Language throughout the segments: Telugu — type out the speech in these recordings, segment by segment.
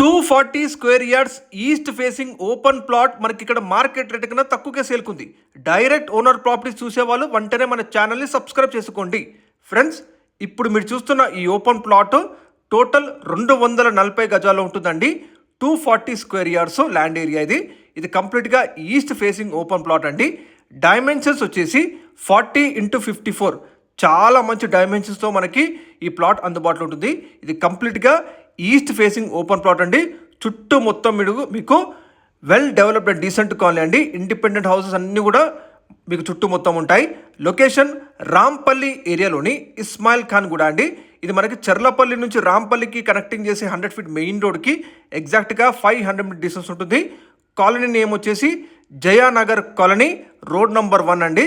240 square yards east facing open plot మనకి ఇక్కడ మార్కెట్ రేట్ కన్నా తక్కువగా సేల్కుంది. డైరెక్ట్ ఓనర్ ప్రాపర్టీస్ చూసేవాళ్ళు వెంటనే మన ఛానల్ని సబ్స్క్రైబ్ చేసుకోండి. ఫ్రెండ్స్, ఇప్పుడు మీరు చూస్తున్న ఈ ఓపెన్ ప్లాట్ టోటల్ 240 గజాల్లో ఉంటుందండి. 240 స్క్వేర్ యార్డ్స్ ల్యాండ్ ఏరియా ఇది కంప్లీట్గా ఈస్ట్ ఫేసింగ్ ఓపెన్ ప్లాట్ అండి. డైమెన్షన్స్ వచ్చేసి 40x54, చాలా మంచి డైమెన్షన్స్తో మనకి ఈ ప్లాట్ అందుబాటులో ఉంటుంది. ఇది కంప్లీట్గా ఈస్ట్ ఫేసింగ్ ఓపెన్ ప్లాట్ అండి. చుట్టూ మొత్తం మీకు well developed and decent colony అండి. ఇండిపెండెంట్ హౌసెస్ అన్నీ కూడా మీకు చుట్టూ మొత్తం ఉంటాయి. లొకేషన్ రాంపల్లి ఏరియాలోని ఇస్మాయిల్ ఖాన్ గూడ అండి. ఇది మనకి చర్లపల్లి నుంచి రాంపల్లికి కనెక్టింగ్ చేసే 100 ఫీట్ మెయిన్ రోడ్కి ఎగ్జాక్ట్గా 500 మీటర్ డిస్టెన్స్ ఉంటుంది. కాలనీ నేమ్ వచ్చేసి జయానగర్ కాలనీ, రోడ్ నంబర్ 1 అండి.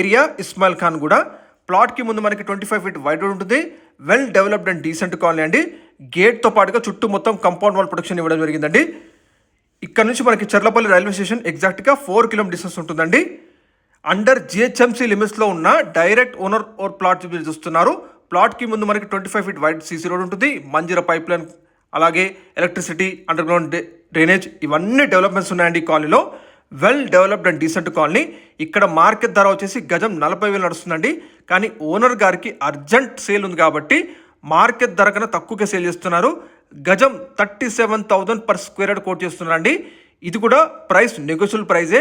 ఏరియా ఇస్మాయిల్ ఖాన్ గూడ. ప్లాట్కి ముందు మనకి 25 ఫీట్ వైడ్ రోడ్ ఉంటుంది. Well developed and decent colony అండి. గేట్తో పాటుగా చుట్టూ మొత్తం కంపౌండ్ వాల్ ప్రొటెక్షన్ ఇవ్వడం జరిగిందండి. ఇక్కడ నుంచి మనకి చర్లపల్లి రైల్వే స్టేషన్ ఎగ్జాక్ట్గా 4 కిలోమీటర్ డిస్టెన్స్ ఉంటుందండి. అండర్ జిహెచ్ఎంసీ లిమిట్స్లో ఉన్న డైరెక్ట్ ఓనర్ ఓర్ ప్లాట్ మీరు చూస్తున్నారు. ప్లాట్కి ముందు మనకి 25 ఫీట్ వైడ్ సీసీ రోడ్ ఉంటుంది. మంజీరా పైప్ లైన్, అలాగే ఎలక్ట్రిసిటీ, అండర్ గ్రౌండ్ డ్రైనేజ్, ఇవన్నీ డెవలప్మెంట్స్ ఉన్నాయండి ఈ కాలనీలో. Well developed and decent colony. ఇక్కడ మార్కెట్ ధర వచ్చేసి గజం 40,000 నడుస్తుందండి. కానీ ఓనర్ గారికి అర్జెంట్ సేల్ ఉంది కాబట్టి మార్కెట్ ధర కన్నా తక్కువగా సేల్ చేస్తున్నారు. గజం 37,000 పర్ స్క్వేర్ యార్డ్ కోట్ చేస్తున్నారండి. ఇది కూడా ప్రైస్ నెగోషియబుల్ ప్రైజే.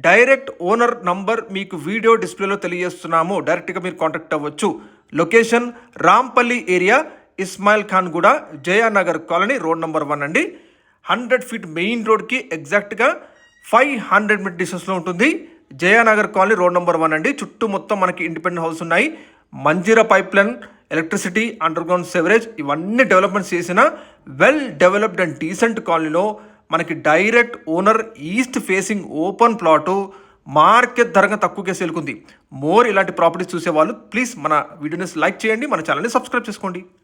డైరెక్ట్ ఓనర్ నంబర్ మీకు వీడియో డిస్ప్లేలో తెలియజేస్తున్నాము. డైరెక్ట్గా మీరు కాంటాక్ట్ అవ్వచ్చు. Location Rampalli area, Ismail Khan Guda, Jayanagar colony, road number 1 అండి. 100 ఫీట్ మెయిన్ రోడ్కి ఎగ్జాక్ట్గా 500 మీటర్ డిస్టెన్స్లో ఉంటుంది. జయానగర్ కాలనీ, రోడ్ నెంబర్ 1 అండి. చుట్టూ మొత్తం మనకి ఇండిపెండెంట్ హౌస్ ఉన్నాయి. Manjeera pipeline, electricity, underground sewerage, ఇవన్నీ డెవలప్మెంట్స్ చేసిన వెల్ డెవలప్డ్ అండ్ డీసెంట్ కాలనీలో మనకి direct owner east facing open plot market ధరగా తక్కువగా సేల్కుంది. మోర్ ఇలాంటి ప్రాపర్టీస్ చూసేవాళ్ళు ప్లీజ్ మన వీడియోని లైక్ చేయండి, మన ఛానల్ని సబ్స్క్రైబ్ చేసుకోండి.